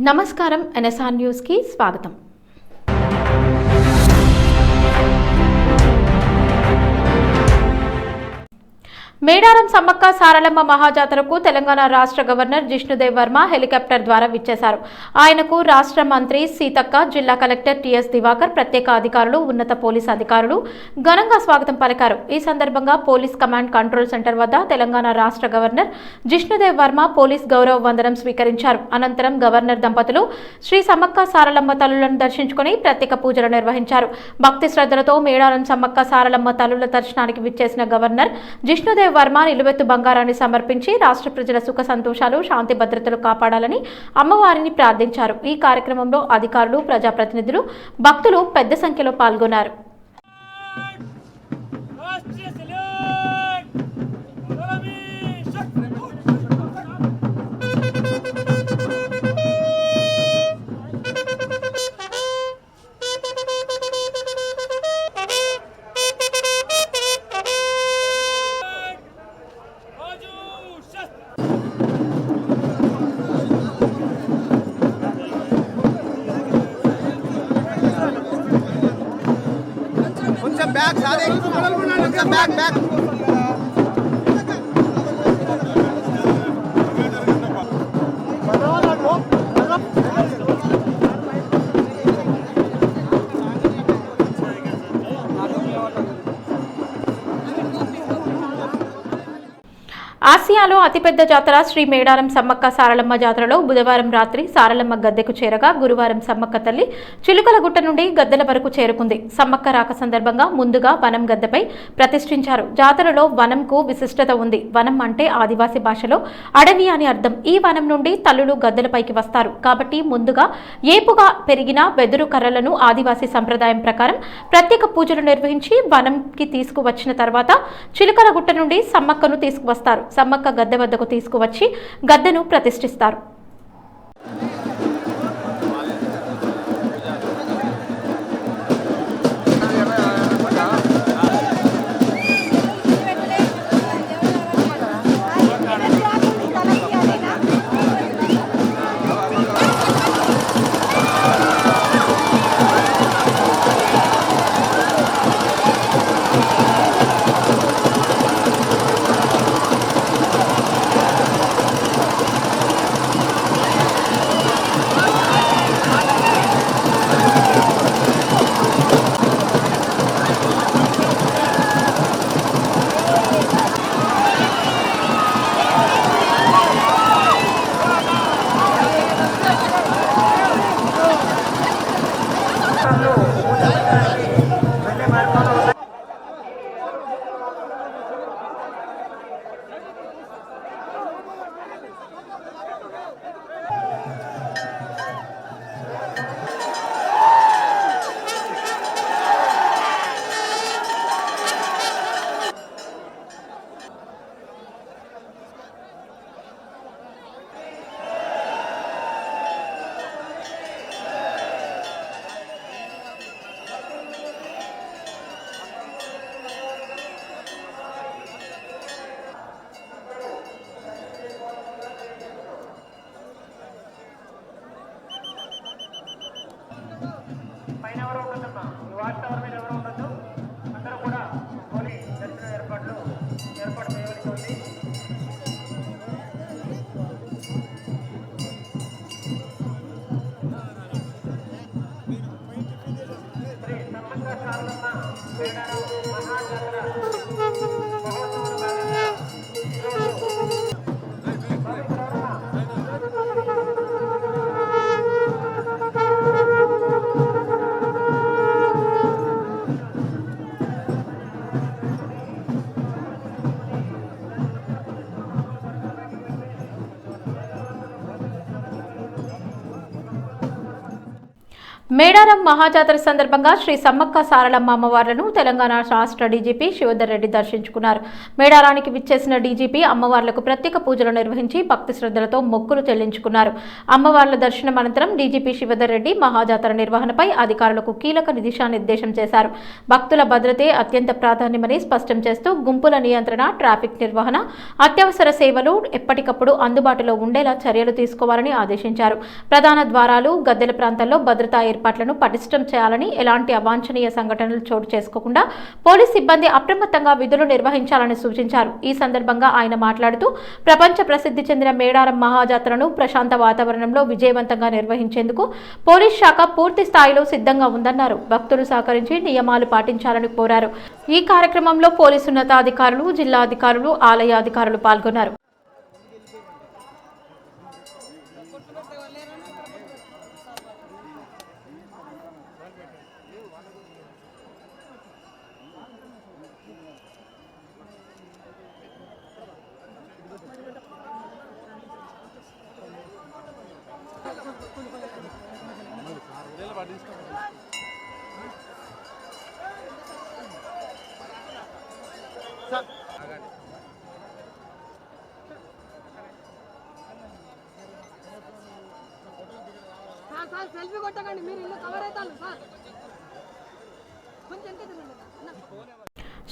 నమస్కారం NSR news కి స్వాగతం। మేడారం సమ్మక్క సారలమ్మ మహాజాతరకు తెలంగాణ రాష్ట్ర గవర్నర్ జిష్ణుదేవ్ వర్మ హెలికాప్టర్ ద్వారా విచ్చేశారు। ఆయనకు రాష్ట్ర మంత్రి సీతక్క, జిల్లా కలెక్టర్ టిఎస్ దివాకర్, ప్రత్యేక అధికారులు, ఉన్నత పోలీస్ అధికారులు ఘనంగా స్వాగతం పలికారు। ఈ సందర్భంగా పోలీస్ కమాండ్ కంట్రోల్ సెంటర్ వద్ద తెలంగాణ రాష్ట్ర గవర్నర్ జిష్ణుదేవ్ వర్మ పోలీస్ గౌరవ వందనం స్వీకరించారు। అనంతరం గవర్నర్ దంపతులు శ్రీ సమ్మక్క సారలమ్మ తల్లులను దర్శించుకుని ప్రత్యేక పూజలు నిర్వహించారు। భక్తి శ్రద్ధలతో మేడారం సమ్మక్క సారలమ్మ తల్లుల దర్శనానికి విచ్చేసిన గవర్నర్ జిష్ణుదేవ్ వర్మ నిలువెత్తు బంగారాన్ని సమర్పించి రాష్ట్ర ప్రజల సుఖ సంతోషాలు, శాంతి భద్రతలు కాపాడాలని అమ్మవారిని ప్రార్థించారు। ఈ కార్యక్రమంలో అధికారులు, ప్రజాప్రతినిధులు, భక్తులు పెద్ద సంఖ్యలో పాల్గొన్నారు। बैग सारे बैग बैग ఆసియాలో అతిపెద్ద జాతర శ్రీ మేడారం సమ్మక్క సారలమ్మ జాతరలో బుధవారం రాత్రి సారలమ్మ గద్దెకు చేరగా గురువారం సమ్మక్క తల్లి చిలుకలగుట్ట నుండి గద్దెల వరకు చేరుకుంది। సమ్మక్క రాక సందర్భంగా ముందుగా వనం గద్దెపై ప్రతిష్ఠించారు। జాతరలో వనంకు విశిష్టత ఉంది। వనం అంటే ఆదివాసీ భాషలో అడవి అని అర్థం। ఈ వనం నుండి తల్లులు గద్దెలపైకి వస్తారు కాబట్టి ముందుగా ఏపుగా పెరిగిన వెదురు కర్రలను ఆదివాసీ సంప్రదాయం ప్రకారం ప్రత్యేక పూజలు నిర్వహించి వనంకి తీసుకువచ్చిన తర్వాత చిలుకలగుట్ట నుండి సమ్మక్కను తీసుకువస్తారు। సమ్మక్క గద్దె వద్దకు తీసుకువచ్చి గద్దెను ప్రతిష్ఠిస్తారు। మేడారం మహాజాతర సందర్భంగా శ్రీ సమ్మక్క సారలమ్మ అమ్మవార్లను తెలంగాణ రాష్ట్ర డీజీపీ శివధర్ రెడ్డి దర్శించుకున్నారు. మేడారానికి విచ్చేసిన డీజీపీ అమ్మవార్లకు ప్రత్యేక పూజలు నిర్వహించి భక్తి శ్రద్ధలతో మొక్కులు చెల్లించుకున్నారు. అమ్మవార్ల దర్శనం అనంతరం డీజీపీ శివధర్ రెడ్డి మహాజాతర నిర్వహణపై అధికారులకు కీలక దిశానిర్దేశం చేశారు. భక్తుల భద్రతే అత్యంత ప్రాధాన్యమని స్పష్టం చేస్తూ గుంపుల నియంత్రణ, ట్రాఫిక్ నిర్వహణ, అత్యవసర సేవలు ఎప్పటికప్పుడు అందుబాటులో ఉండేలా చర్యలు తీసుకోవాలని ఆదేశించారు. ప్రధాన ద్వారాలు, గద్దెల ప్రాంతాల్లో భద్రతా ఏర్పాట్లను పటిష్టం చేయాలని, ఎలాంటి అవాంఛనీయ సంఘటనలు చోటు చేసుకోకుండా పోలీస్ సిబ్బంది అప్రమత్తంగా విధులు నిర్వహించాలని సూచించారు. ఈ సందర్భంగా ఆయన మాట్లాడుతూ ప్రపంచ ప్రసిద్ధి చెందిన మేడారం మహాజాతరను ప్రశాంత వాతావరణంలో విజయవంతంగా నిర్వహించేందుకు పోలీస్ శాఖ పూర్తి స్థాయిలో సిద్ధంగా ఉందన్నారు. భక్తులు సహకరించి నియమాలు పాటించాలని కోరారు. ఈ కార్యక్రమంలో పోలీసు ఉన్నతాధికారులు, జిల్లా అధికారులు, ఆలయ అధికారులు పాల్గొన్నారు. సార్ సెల్ఫీ కొట్టకండి, మీరు ఇల్లు కవర్ అవుతారు సార్. కొంచెం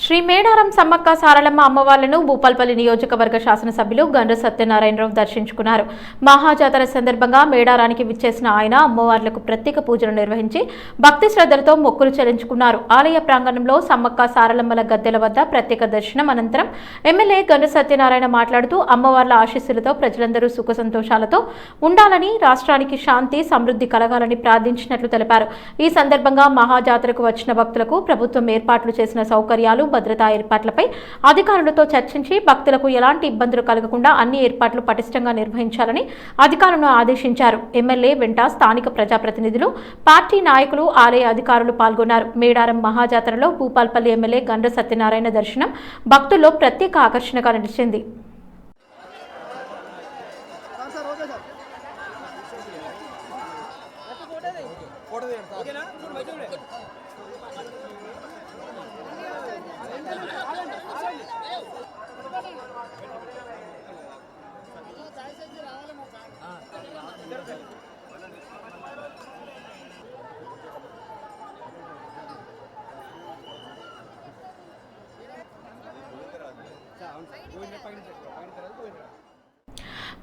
శ్రీ మేడారం సమ్మక్క సారలమ్మ అమ్మవార్లను భూపాల్పల్లి నియోజకవర్గ శాసనసభ్యులు గండ్ర సత్యనారాయణరావు దర్శించుకున్నారు. మహాజాతర సందర్భంగా మేడారానికి విచ్చేసిన ఆయన అమ్మవార్లకు ప్రత్యేక పూజలు నిర్వహించి భక్తి శ్రద్ధలతో మొక్కులు చెల్లించుకున్నారు. ఆలయ ప్రాంగణంలో సమ్మక్క సారలమ్మల గద్దెల వద్ద ప్రత్యేక దర్శనం అనంతరం ఎమ్మెల్యే గండ్ర సత్యనారాయణ మాట్లాడుతూ అమ్మవార్ల ఆశీస్సులతో ప్రజలందరూ సుఖ సంతోషాలతో ఉండాలని, రాష్ట్రానికి శాంతి సమృద్ధి కలగాలని ప్రార్థించినట్లు తెలిపారు. ఈ సందర్భంగా మహాజాతరకు వచ్చిన భక్తులకు ప్రభుత్వం ఏర్పాట్లు చేసిన సౌకర్యాలు, భద్రతా ఏర్పాట్లపై అధికారులతో చర్చించి భక్తులకు ఎలాంటి ఇబ్బందులు కలగకుండా అన్ని ఏర్పాట్లు పటిష్టంగా నిర్వహించాలని అధికారులను ఆదేశించారు. ఎమ్మెల్యే వెంట స్థానిక ప్రజాప్రతినిధులు, పార్టీ నాయకులు, ఆలయ అధికారులు పాల్గొన్నారు. మేడారం మహాజాతరలో భూపాల్పల్లి ఎమ్మెల్యే గండ్ర సత్యనారాయణ దర్శనం భక్తుల్లో ప్రత్యేక ఆకర్షణగా నిలిచింది.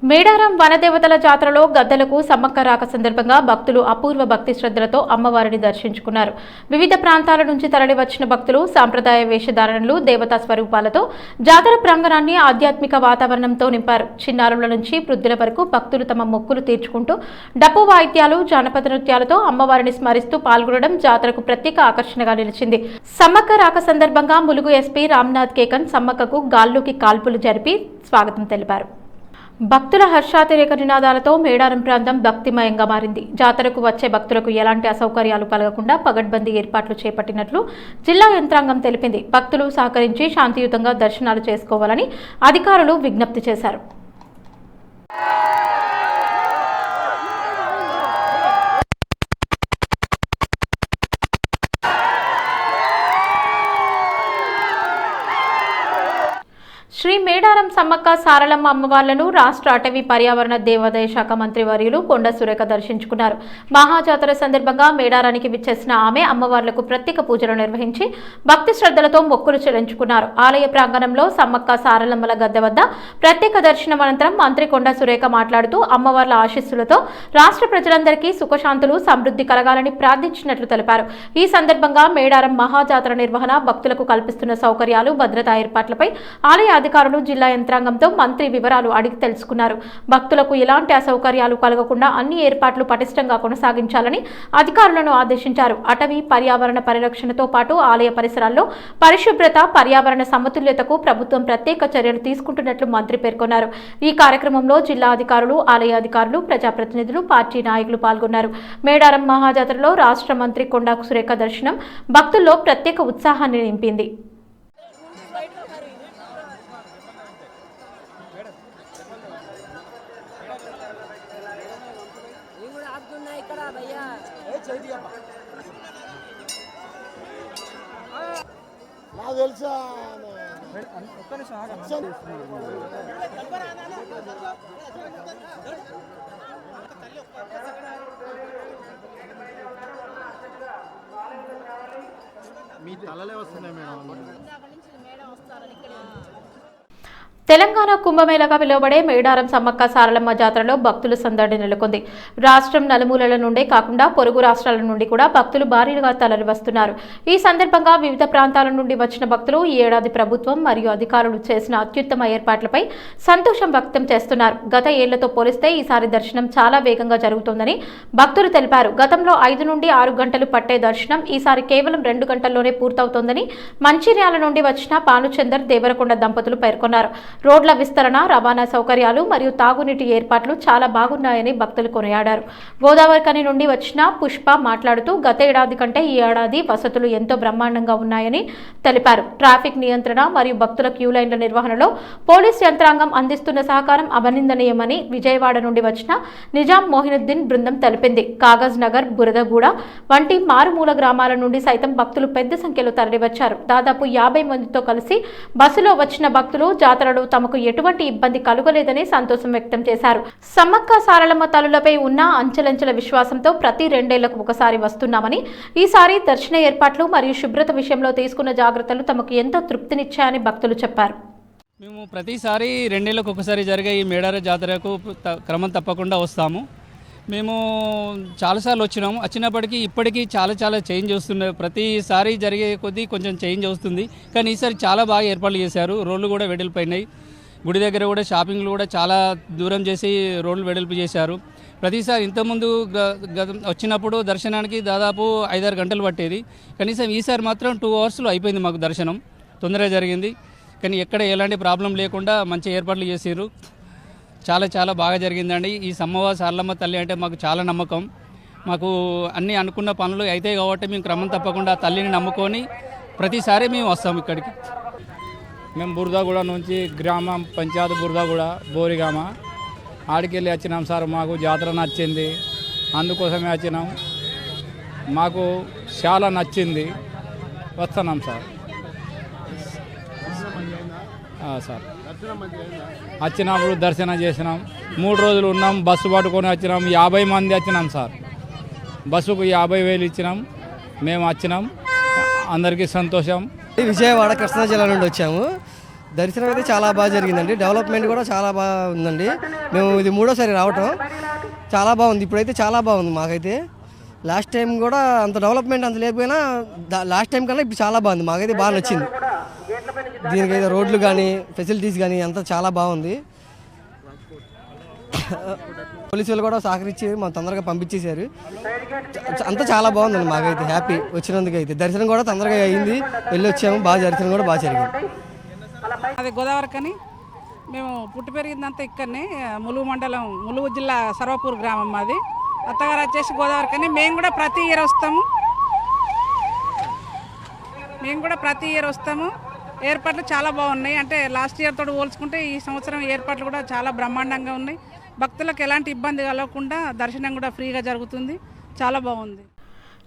మేడారం వనదేవతల జాతరలో గద్దలకు సమ్మక్క రాక సందర్భంగా భక్తులు అపూర్వ భక్తి శ్రద్ధలతో అమ్మవారిని దర్శించుకున్నారు. వివిధ ప్రాంతాల నుంచి తరలివచ్చిన భక్తులు సాంప్రదాయ వేషధారణలు, దేవతా స్వరూపాలతో జాతర ప్రాంగణాన్ని ఆధ్యాత్మిక వాతావరణంతో నింపారు. చిన్నారుల నుంచి వృద్ధుల వరకు భక్తులు తమ మొక్కులు తీర్చుకుంటూ డప్పు వాయిద్యాలు, జానపద నృత్యాలతో అమ్మవారిని స్మరిస్తూ పాల్గొనడం జాతరకు ప్రత్యేక ఆకర్షణగా నిలిచింది. సమ్మక్క రాక సందర్భంగా ములుగు ఎస్పీ రామ్నాథ్ కేకన్ సమ్మక్కకు గాల్లోకి కాల్పులు జరిపి స్వాగతం తెలిపారు. భక్తుల హర్షాతిరేక నినాదాలతో మేడారం ప్రాంతం భక్తిమయంగా మారింది. జాతరకు వచ్చే భక్తులకు ఎలాంటి అసౌకర్యాలు కలగకుండా పగడ్బందీ ఏర్పాట్లు చేపట్టినట్లు జిల్లా యంత్రాంగం తెలిపింది. భక్తులు సహకరించి శాంతియుతంగా దర్శనాలు చేసుకోవాలని అధికారులు విజ్ఞప్తి చేశారు. శ్రీ మేడారం సమ్మక్క సారలమ్మ అమ్మవార్లను రాష్ట్ర అటవీ పర్యావరణ దేవాదాయ శాఖ మంత్రి వర్యులు కొండ సురేఖ దర్శించుకున్నారు. మహాజాతర సందర్భంగా మేడారానికి విచ్చేసిన ఆమె అమ్మవార్లకు ప్రత్యేక పూజలు నిర్వహించి భక్తి శ్రద్ధలతో మొక్కులు చెల్లించుకున్నారు. ఆలయ ప్రాంగణంలో సమ్మక్క సారలమ్మల గద్దె వద్ద ప్రత్యేక దర్శనం అనంతరం మంత్రి కొండ సురేఖ మాట్లాడుతూ అమ్మవార్ల ఆశీస్సులతో రాష్ట్ర ప్రజలందరికీ సుఖశాంతులు, సమృద్ధి కలగాలని ప్రార్థించినట్లు తెలిపారు. ఈ సందర్భంగా మేడారం మహాజాతర నిర్వహణ, భక్తులకు కల్పిస్తున్న సౌకర్యాలు, భద్రతా ఏర్పాట్లపై ఆలయ అధికారులు, జిల్లా యంత్రాంగంతో మంత్రి వివరాలు అడిగి తెలుసుకున్నారు. భక్తులకు ఎలాంటి అసౌకర్యాలు కలగకుండా అన్ని ఏర్పాట్లు పటిష్టంగా కొనసాగించాలని అధికారులను ఆదేశించారు. అటవీ పర్యావరణ పరిరక్షణతో పాటు ఆలయ పరిసరాల్లో పరిశుభ్రత, పర్యావరణ సమతుల్యతకు ప్రభుత్వం ప్రత్యేక చర్యలు తీసుకుంటున్నట్లు మంత్రి పేర్కొన్నారు. ఈ కార్యక్రమంలో జిల్లా అధికారులు, ఆలయ అధికారులు, ప్రజాప్రతినిధులు, పార్టీ నాయకులు పాల్గొన్నారు. మేడారం మహాజాతరలో రాష్ట్ర మంత్రి కొండా సురేఖ దర్శనం భక్తుల్లో ప్రత్యేక ఉత్సాహాన్ని నింపింది. ఇక్కడ భయ్యా తెలుసా మీ తలలే వస్తున్నాయి మేడం. తెలంగాణ కుంభమేళగా పిలువబడే మేడారం సమ్మక్క సారలమ్మ జాతరలో భక్తుల సందడి నెలకొంది. రాష్ట్రం నలుమూలల నుండే కాకుండా పొరుగు రాష్ట్రాల నుండి కూడా భక్తులు భారీగా తరలివస్తున్నారు. ఈ సందర్భంగా వివిధ ప్రాంతాల నుండి వచ్చిన భక్తులు ఈ ఏడాది ప్రభుత్వం మరియు అధికారులు చేసిన అత్యుత్తమ ఏర్పాట్లపై సంతోషం వ్యక్తం చేస్తున్నారు. గత ఏళ్లతో పోలిస్తే ఈసారి దర్శనం చాలా వేగంగా జరుగుతోందని భక్తులు తెలిపారు. గతంలో 5 నుండి 6 గంటలు పట్టే దర్శనం ఈసారి కేవలం 2 గంటల్లోనే పూర్తవుతోందని మంచిర్యాల నుండి వచ్చిన పానుచందర్ దేవరకొండ దంపతులు పేర్కొన్నారు. రోడ్ల విస్తరణ, రవాణా సౌకర్యాలు మరియు తాగునీటి ఏర్పాట్లు చాలా బాగున్నాయని భక్తులు కొనియాడారు. గోదావరికని నుండి వచ్చిన పుష్ప మాట్లాడుతూ గత ఏడాది కంటే ఈ ఏడాది వసతులు ఎంతో బ్రహ్మాండంగా ఉన్నాయని తెలిపారు. ట్రాఫిక్ నియంత్రణ మరియు భక్తుల క్యూ లైన్ల నిర్వహణలో పోలీస్ యంత్రాంగం అందిస్తున్న సహకారం అభినందనీయమని విజయవాడ నుండి వచ్చిన నిజాం మోహినుద్దీన్ బృందం తెలిపింది. కాగజ్ నగర్, బురదగూడ వంటి మారుమూల గ్రామాల నుండి సైతం భక్తులు పెద్ద సంఖ్యలో తరలివచ్చారు. దాదాపు 50 మందితో కలిసి బస్సులో వచ్చిన భక్తులు జాతరలో తమకు ఎటువంటి ఇబ్బంది కలుగలేదని సంతోషం వ్యక్తం చేశారు. సమ్మక్క సారలమ్మ తల్లులపై ఉన్న అంచెలంచెల విశ్వాసంతో ప్రతి 2 ఏళ్లకు ఒకసారి వస్తున్నామని, ఈసారి దర్శన ఏర్పాట్లు మరియు శుభ్రత విషయంలో తీసుకున్న జాగ్రత్తలు తమకు ఎంతో తృప్తినిచ్చాయని భక్తులు చెప్పారు. మేము ప్రతిసారి 2 ఏళ్లకు ఒకసారి జరిగే ఈ మేడారం జాతరకు క్రమం తప్పకుండా వస్తాము. మేము చాలాసార్లు వచ్చినప్పటికీ ఇప్పటికీ చాలా చేంజ్ వస్తున్నాయి. ప్రతిసారి జరిగే కొద్దీ కొంచెం చేంజ్ వస్తుంది. కానీ ఈసారి చాలా బాగా ఏర్పాట్లు చేశారు. రోడ్లు కూడా వెడల్పోయినాయి. గుడి దగ్గర కూడా షాపింగ్లు కూడా చాలా దూరం చేసి రోడ్లు వెడల్పు చేశారు. ప్రతిసారి ఇంతకుముందు వచ్చినప్పుడు దర్శనానికి దాదాపు 5-6 గంటలు పట్టేది. కనీసం ఈసారి మాత్రం 2 అవర్స్లో అయిపోయింది. మాకు దర్శనం తొందరగా జరిగింది. కానీ ఎక్కడ ఎలాంటి ప్రాబ్లం లేకుండా మంచి ఏర్పాట్లు చేశారు. చాలా బాగా జరిగిందండి. ఈ సమ్మవ్వ సారలమ్మ తల్లి అంటే మాకు చాలా నమ్మకం. మాకు అన్నీ అనుకున్న పనులు అయితే కాబట్టి మేము క్రమం తప్పకుండా తల్లిని నమ్ముకొని ప్రతిసారి మేము వస్తాం ఇక్కడికి. మేము బురదగూడ నుంచి గ్రామం పంచాయతీ బురదగూడ బోరిగామ ఆడికి వెళ్ళి వచ్చినాం సార్. మాకు జాతర నచ్చింది, అందుకోసమే వచ్చినాం. మాకు చాలా నచ్చింది, వస్తున్నాం సార్. సార్ వచ్చినప్పుడు దర్శనం చేసినాం. 3 రోజులు ఉన్నాం. బస్సు పట్టుకొని వచ్చినాం. 50 మంది వచ్చినాం సార్. బస్సుకు 50,000 ఇచ్చినాం. మేము వచ్చినాం. అందరికీ సంతోషం. విజయవాడ కృష్ణా జిల్లా నుండి వచ్చాము. దర్శనం అయితే చాలా బాగా జరిగిందండి. డెవలప్మెంట్ కూడా చాలా బాగా ఉందండి. మేము ఇది 3వసారి రావటం. చాలా బాగుంది. ఇప్పుడైతే చాలా బాగుంది మాకైతే. లాస్ట్ టైం కూడా అంత డెవలప్మెంట్ అంత లేకపోయినా లాస్ట్ టైం కన్నా ఇప్పుడు చాలా బాగుంది. మాకైతే బాగా నచ్చింది. దీనికైతే రోడ్లు కానీ ఫెసిలిటీస్ కానీ అంతా చాలా బాగుంది. పోలీసులు కూడా సహకరించి మనం తొందరగా పంపించేశారు. అంతా చాలా బాగుందండి. మాకైతే హ్యాపీ వచ్చినందుకైతే. దర్శనం కూడా తొందరగా అయింది. వెళ్ళి వచ్చాము. బాగా దర్శనం కూడా బాగా జరిగింది. అది గోదావరికని మేము పుట్టి పెరిగిందంతా ఇక్కడనే. ములుగు మండలం, ములుగు జిల్లా సర్వపూర్ గ్రామం మాది. అత్తగారు వచ్చేసి గోదావరికని. మేము కూడా ప్రతి ఇయర్ వస్తాము. ఏర్పాట్లు చాలా బాగున్నాయి. అంటే లాస్ట్ ఇయర్ తోటి పోల్చుకుంటే ఈ సంవత్సరం ఏర్పాట్లు కూడా చాలా బ్రహ్మాండంగా ఉన్నాయి. భక్తులకు ఎలాంటి ఇబ్బంది కలగకుండా దర్శనం కూడా ఫ్రీగా జరుగుతుంది. చాలా బాగుంది.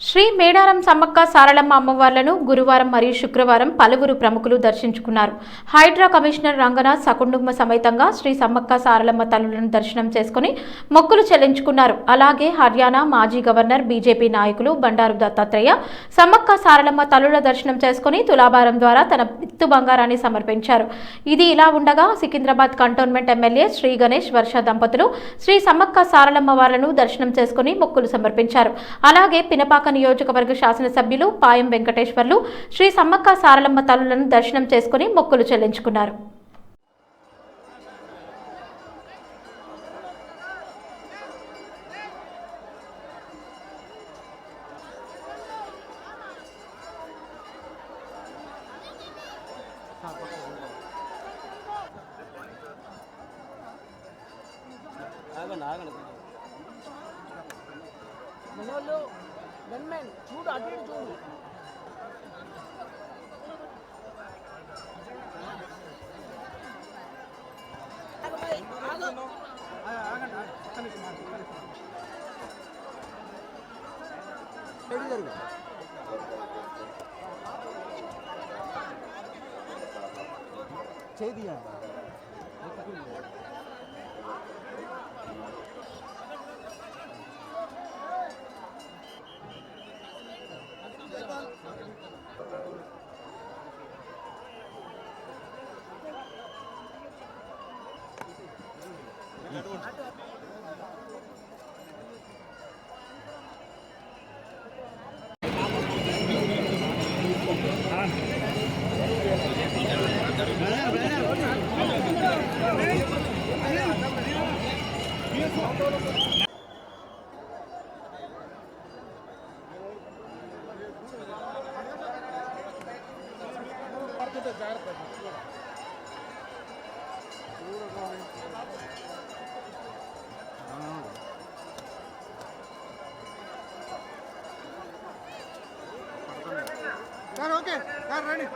శ్రీ మేడారం సమ్మక్క సారలమ్మ అమ్మవార్లను గురువారం మరియు శుక్రవారం పలువురు ప్రముఖులు దర్శించుకున్నారు. హైడ్రా కమిషనర్ రంగనాథ్ సకుటుంబ సమేతంగా శ్రీ సమ్మక్క సారలమ్మ తల్లులను దర్శనం చేసుకుని మొక్కులు చెల్లించుకున్నారు. అలాగే హర్యానా మాజీ గవర్నర్, బీజేపీ నాయకులు బండారు దత్తాత్రేయ సమ్మక్క సారలమ్మ తల్లుల దర్శనం చేసుకుని తులాభారం ద్వారా తన విత్తు బంగారాన్ని సమర్పించారు. ఇది ఇలా ఉండగా సికింద్రాబాద్ కంటోన్మెంట్ ఎమ్మెల్యే శ్రీ గణేష్ వర్ష దంపతులు శ్రీ సమ్మక్క సారలమ్మ వార్లను దర్శనం చేసుకుని మొక్కులు సమర్పించారు. అలాగే పినపాక నియోజకవర్గ శాసనసభ్యులు పాయం వెంకటేశ్వర్లు శ్రీ సమ్మక్క సారలమ్మ తల్లులను దర్శనం చేసుకుని మొక్కులు చెల్లించుకున్నారు. చూడు అటు ఇటు చూడు. చేదియండి. ఓకే రండి.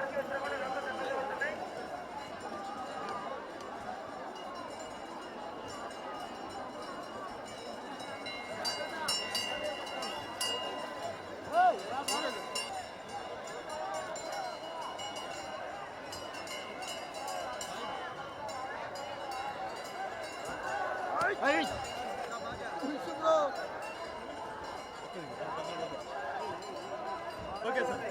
Okay sir.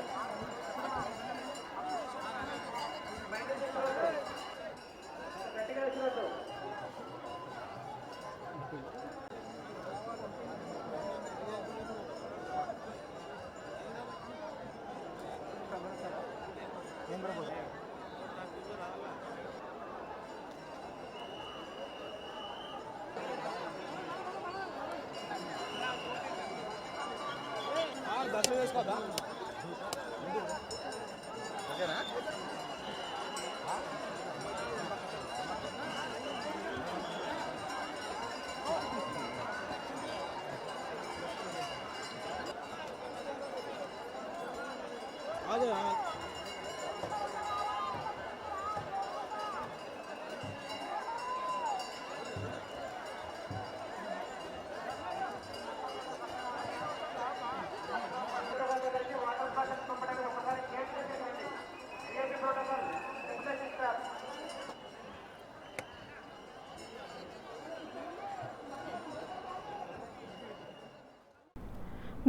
దర్శనం చేసుకోదా ఓకేనా? అదే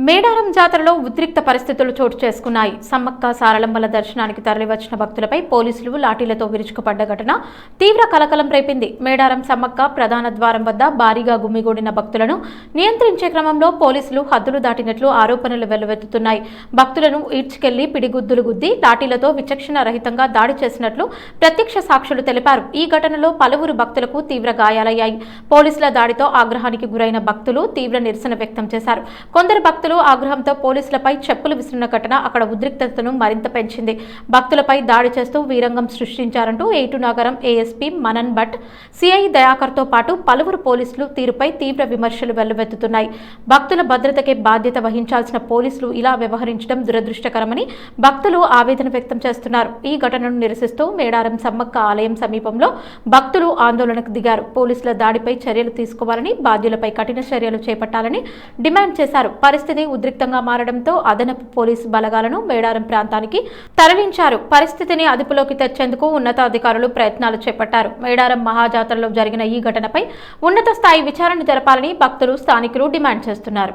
మేడారం జాతరలో ఉద్రిక్త పరిస్థితులు చోటు చేసుకున్నాయి. సమ్మక్క సారలమ్మల దర్శనానికి తరలివచ్చిన భక్తులపై పోలీసులు లాఠీలతో విరుచుకుపడ్డ ఘటన తీవ్ర కలకలం రేపింది. మేడారం సమ్మక్క ప్రధాన ద్వారం వద్ద భారీగా గుమిగూడిన భక్తులను నియంత్రించే క్రమంలో పోలీసులు హద్దులు దాటినట్లు ఆరోపణలు వెల్లువెత్తుతున్నాయి. భక్తులను ఈడ్చుకెళ్లి పిడిగుద్దులు గుద్ది లాఠీలతో విచక్షణ రహితంగా దాడి చేసినట్లు ప్రత్యక్ష సాక్షులు తెలిపారు. ఈ ఘటనలో పలువురు భక్తులకు తీవ్ర గాయాలయ్యాయి. పోలీసుల దాడితో ఆగ్రహానికి గురైన భక్తులు తీవ్ర నిరసన వ్యక్తం చేశారు. కొందరు భక్తులు ఆగ్రహంతో పోలీసులపై చెప్పులు విసిరిన ఘటన అక్కడ ఉద్రిక్తతను మరింత పెంచింది. భక్తులపై దాడి చేస్తూ వీరంగం సృష్టించారంటూ ఏటునగరం ఏఎస్పీ మనన్ భట్, సిఐ దయాకర్తో పాటు పలువురు పోలీసులు తీరుపై తీవ్ర విమర్శలు వెల్లువెత్తుతున్నాయి. భక్తుల భద్రతకే బాధ్యత వహించాల్సిన పోలీసులు ఇలా వ్యవహరించడం దురదృష్టకరమని భక్తులు ఆవేదన వ్యక్తం చేస్తున్నారు. ఈ ఘటనను నిరసిస్తూ మేడారం సమ్మక్క ఆలయం సమీపంలో భక్తులు ఆందోళనకు దిగారు. పోలీసుల దాడిపై చర్యలు తీసుకోవాలని, బాధ్యులపై కఠిన చర్యలు చేపట్టాలని డిమాండ్ చేశారు. పరిస్థితి ఉద్రిక్తంగా మారడంతో అదనపు పోలీసు బలగాలను మేడారం ప్రాంతానికి తరలించారు. పరిస్థితిని అదుపులోకి తెచ్చేందుకు ఉన్నతాధికారులు ప్రయత్నాలు చేపట్టారు. మేడారం మహాజాతరలో జరిగిన ఈ ఘటనపై ఉన్నత స్థాయి విచారణ జరపాలని భక్తులు, స్థానికులు డిమాండ్ చేస్తున్నారు.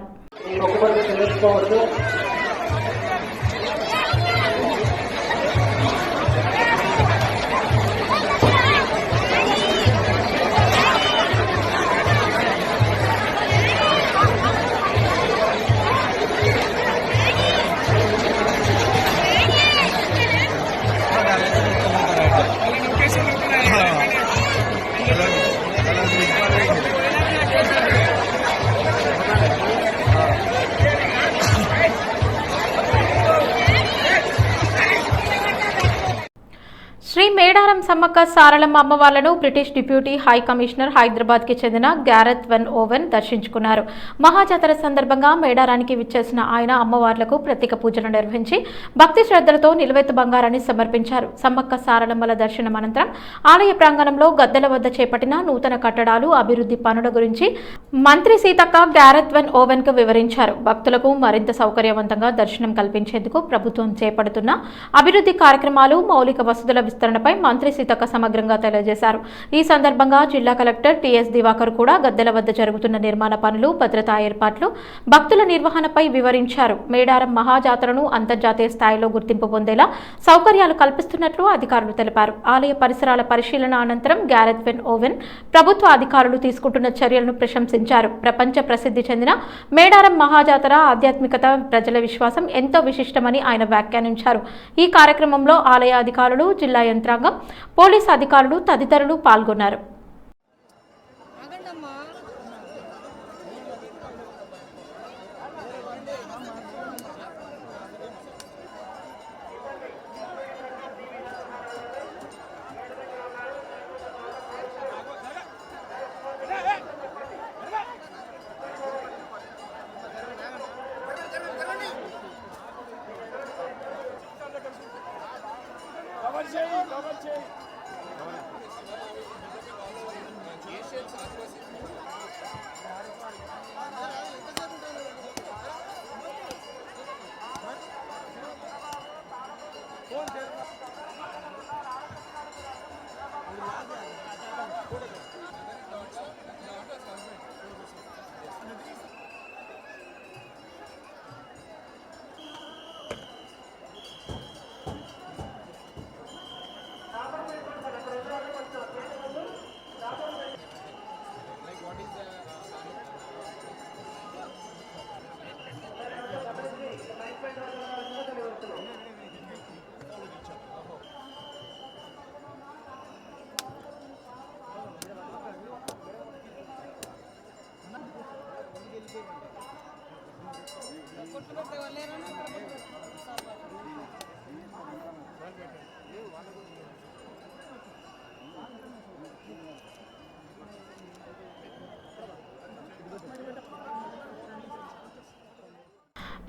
శ్రీ మేడారం సమ్మక్క సారలమ్మ అమ్మవార్లను బ్రిటిష్ డిప్యూటీ హై కమిషనర్ హైదరాబాద్కి చెందిన గ్యారెత్ వెన్ ఓవెన్ దర్శించుకున్నారు. మహాజాతర సందర్భంగా మేడారానికి విచ్చేసిన ఆయన అమ్మవార్లకు ప్రత్యేక పూజలు నిర్వహించి భక్తి శ్రద్ధలతో నిలువెత్తు బంగారాన్ని సమర్పించారు. సమ్మక్క సారలమ్మల దర్శనం అనంతరం ఆలయ ప్రాంగణంలో గద్దెల వద్ద చేపట్టిన నూతన కట్టడాలు, అభివృద్ధి పనుల గురించి మంత్రి సీతక్క గ్యారెత్ వెన్ ఓవెన్ కు వివరించారు. భక్తులకు మరింత సౌకర్యవంతంగా దర్శనం కల్పించేందుకు ప్రభుత్వం చేపడుతున్న అభివృద్ధి కార్యక్రమాలు, మౌలిక వసతుల విస్తరణపై మంత్రి మంత్రి సీతక్క సమగ్రంగా తెలియజేశారు. ఈ సందర్భంగా జిల్లా కలెక్టర్ టిఎస్ దివాకర్ కూడా గద్దెల వద్ద జరుగుతున్న నిర్మాణ పనులు, భద్రతా ఏర్పాట్లు, భక్తుల నిర్వహణపై వివరించారు. మేడారం మహాజాతరను అంతర్జాతీయ స్థాయిలో గుర్తింపు పొందేలా సౌకర్యాలు కల్పిస్తున్నట్లు అధికారులు తెలిపారు. ఆలయ పరిసరాల పరిశీలన అనంతరం గ్యారెత్ వెన్ ఓవెన్ ప్రభుత్వ అధికారులు తీసుకుంటున్న చర్యలను ప్రశంసించారు. ప్రపంచ ప్రసిద్ధి చెందిన మేడారం మహాజాతర ఆధ్యాత్మికత, ప్రజల విశ్వాసం ఎంతో విశిష్టమని ఆయన వ్యాఖ్యానించారు. ఈ కార్యక్రమంలో ఆలయ అధికారులు, జిల్లా యంత్రాంగం, పోలీసు అధికారులు తదితరులు పాల్గొన్నారు.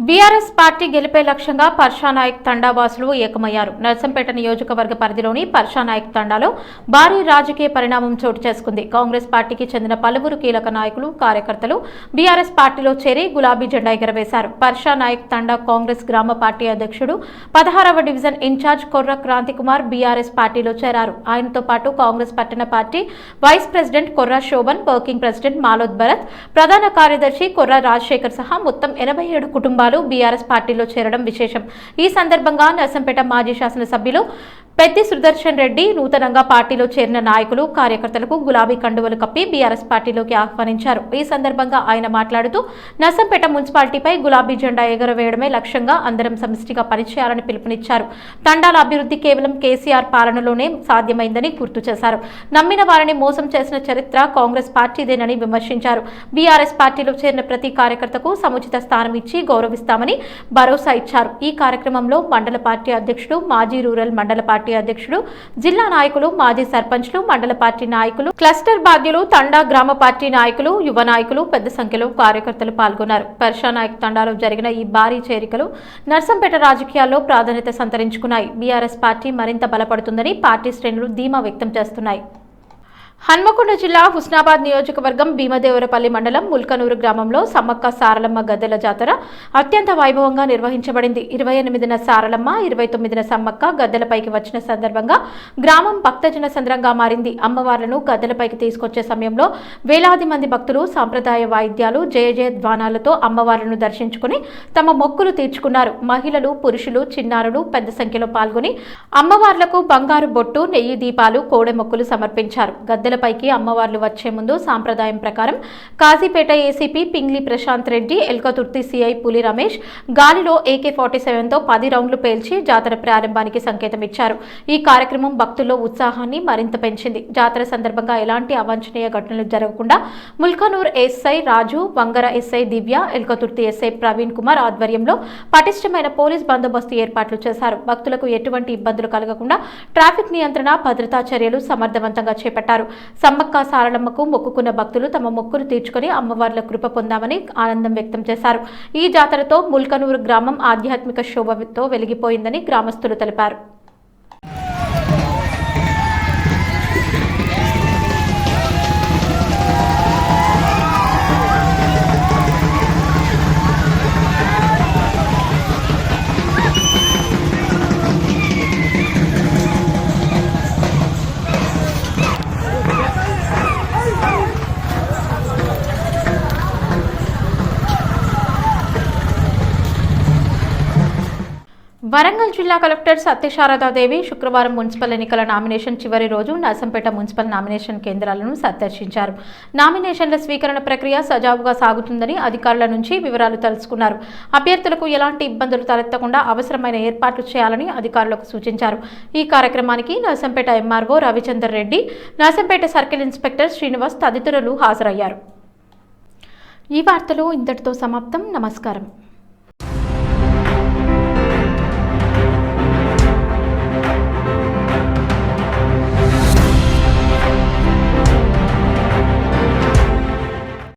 బీఆర్ఎస్ పార్టీ గెలిపే లక్ష్యంగా పర్షానాయక్ తండా వాసులు ఏకమయ్యారు. నర్సంపేట నియోజకవర్గ పరిధిలోని పర్షానాయక్ తండాలో భారీ రాజకీయ పరిణామం చోటు చేసుకుంది. కాంగ్రెస్ పార్టీకి చెందిన పలువురు కీలక నాయకులు, కార్యకర్తలు బీఆర్ఎస్ పార్టీలో చేరి గులాబీ జెండా ఎగరవేశారు. పర్షానాయక్ తండా కాంగ్రెస్ గ్రామ పార్టీ అధ్యక్షుడు 16వ డివిజన్ ఇన్ఛార్జ్ కొర్ర క్రాంతి కుమార్ బీఆర్ఎస్ పార్టీలో చేరారు. ఆయనతో పాటు కాంగ్రెస్ పట్టణ పార్టీ వైస్ ప్రెసిడెంట్ కొర్ర శోభన్, వర్కింగ్ ప్రెసిడెంట్ మాలోద్ భరత్, ప్రధాన కార్యదర్శి కొర్ర రాజశేఖర్ సహా మొత్తం 87 కుటుంబాలు బీఆర్ఎస్ పార్టీలో చేరడం విశేషం. ఈ సందర్భంగా నర్సంపేట మాజీ శాసనసభ్యులు పెద్ది సుదర్శన్ రెడ్డి నూతనంగా పార్టీలో చేరిన నాయకులు, కార్యకర్తలకు గులాబీ కండువలు కప్పి బీఆర్ఎస్ పార్టీలోకి ఆహ్వానించారు. ఈ సందర్భంగా ఆయన మాట్లాడుతూ నర్సంపేట మున్సిపాలిటీపై గులాబీ జెండా ఎగరవేయడమే లక్ష్యంగా అందరం సమిష్టిగా పనిచేయాలని పిలుపునిచ్చారు. తండాల అభివృద్ధి కేవలం కేసీఆర్ పాలనలోనే సాధ్యమైందని గుర్తు చేశారు. నమ్మిన వారిని మోసం చేసిన చరిత్ర కాంగ్రెస్ పార్టీదేనని విమర్శించారు. బీఆర్ఎస్ పార్టీలో చేరిన ప్రతి కార్యకర్తకు సముచిత స్థానం ఇచ్చి గౌరవిస్తామని భరోసా ఇచ్చారు. ఈ కార్యక్రమంలో మండల పార్టీ అధ్యక్షుడు, మాజీ రూరల్ మండల పార్టీ అధ్యక్షుడు, జిల్లా నాయకులు, మాజీ సర్పంచ్లు, మండల పార్టీ నాయకులు, క్లస్టర్ బాధ్యులు, తండా గ్రామ పార్టీ నాయకులు, యువ నాయకులు పెద్ద సంఖ్యలో కార్యకర్తలు పాల్గొన్నారు. పర్షానాయక్ తండాలో జరిగిన ఈ భారీ చేరికలు నర్సంపేట రాజకీయాల్లో ప్రాధాన్యత సంతరించుకున్నాయి. బీఆర్ఎస్ పార్టీ మరింత బలపడుతుందని పార్టీ శ్రేణులు ధీమా వ్యక్తం చేస్తున్నాయి. హన్మకొండ జిల్లా హుస్నాబాద్ నియోజకవర్గం భీమదేవరపల్లి మండలం ముల్కనూరు గ్రామంలో సమ్మక్క సారలమ్మ గద్దెల జాతర అత్యంత వైభవంగా నిర్వహించబడింది. 28న సారలమ్మ, 29న సమ్మక్క గద్దెలపైకి వచ్చిన సందర్భంగా గ్రామం భక్తజన సంద్రంగా మారింది. అమ్మవార్లను గద్దెలపైకి తీసుకొచ్చే సమయంలో వేలాది మంది భక్తులు సాంప్రదాయ వాయిద్యాలు, జయ జయ ధ్వానాలతో అమ్మవార్లను దర్శించుకుని తమ మొక్కులు తీర్చుకున్నారు. మహిళలు, పురుషులు, చిన్నారులు పెద్ద సంఖ్యలో పాల్గొని అమ్మవార్లకు బంగారు బొట్టు, నెయ్యి దీపాలు, కోడె మొక్కులు సమర్పించారు. గద్దెలపైకి అమ్మవార్లు వచ్చే ముందు సాంప్రదాయం ప్రకారం కాజీపేట ఏసీపీ పింగ్లీ ప్రశాంత్ రెడ్డి, ఎల్కతుర్తి సిఐ పులి రమేష్ గాలిలో AK-47తో 10 రౌండ్లు పేల్చి జాతర ప్రారంభానికి సంకేతం ఇచ్చారు. ఈ కార్యక్రమం భక్తుల్లో ఉత్సాహాన్ని మరింత పెంచింది. జాతర సందర్భంగా ఎలాంటి అవాంఛనీయ ఘటనలు జరగకుండా ముల్కనూర్ ఎస్ఐ రాజు, వంగర ఎస్ఐ దివ్య, ఎల్కతుర్తి ఎస్ఐ ప్రవీణ్ కుమార్ ఆధ్వర్యంలో పటిష్టమైన పోలీస్ బందోబస్తు ఏర్పాట్లు చేశారు. భక్తులకు ఎటువంటి ఇబ్బందులు కలగకుండా ట్రాఫిక్ నియంత్రణ, భద్రతా చర్యలు సమర్థవంతంగా చేపట్టారు. సమ్మక్క సారలమ్మకు మొక్కుకున్న భక్తులు తమ మొక్కులు తీర్చుకుని అమ్మవార్ల కృప పొందామని ఆనందం వ్యక్తం చేశారు. ఈ జాతరతో ముల్కనూరు గ్రామం ఆధ్యాత్మిక శోభతో వెలిగిపోయిందని గ్రామస్తులు తెలిపారు. వరంగల్ జిల్లా కలెక్టర్ సత్యశారదాదేవి శుక్రవారం మున్సిపల్ ఎన్నికల నామినేషన్ చివరి రోజు నర్సంపేట మున్సిపల్ నామినేషన్ కేంద్రాలను సందర్శించారు. నామినేషన్ల స్వీకరణ ప్రక్రియ సజావుగా సాగుతుందని అధికారుల నుంచి వివరాలు తెలుసుకున్నారు. అభ్యర్థులకు ఎలాంటి ఇబ్బందులు తలెత్తకుండా అవసరమైన ఏర్పాట్లు చేయాలని అధికారులకు సూచించారు. ఈ కార్యక్రమానికి Narsampet MRO Ravichander Reddy, Narsampet circle inspector Srinivas తదితరులు హాజరయ్యారు. ఈ వార్తలు ఇంతటితో సమాప్తం. నమస్కారం.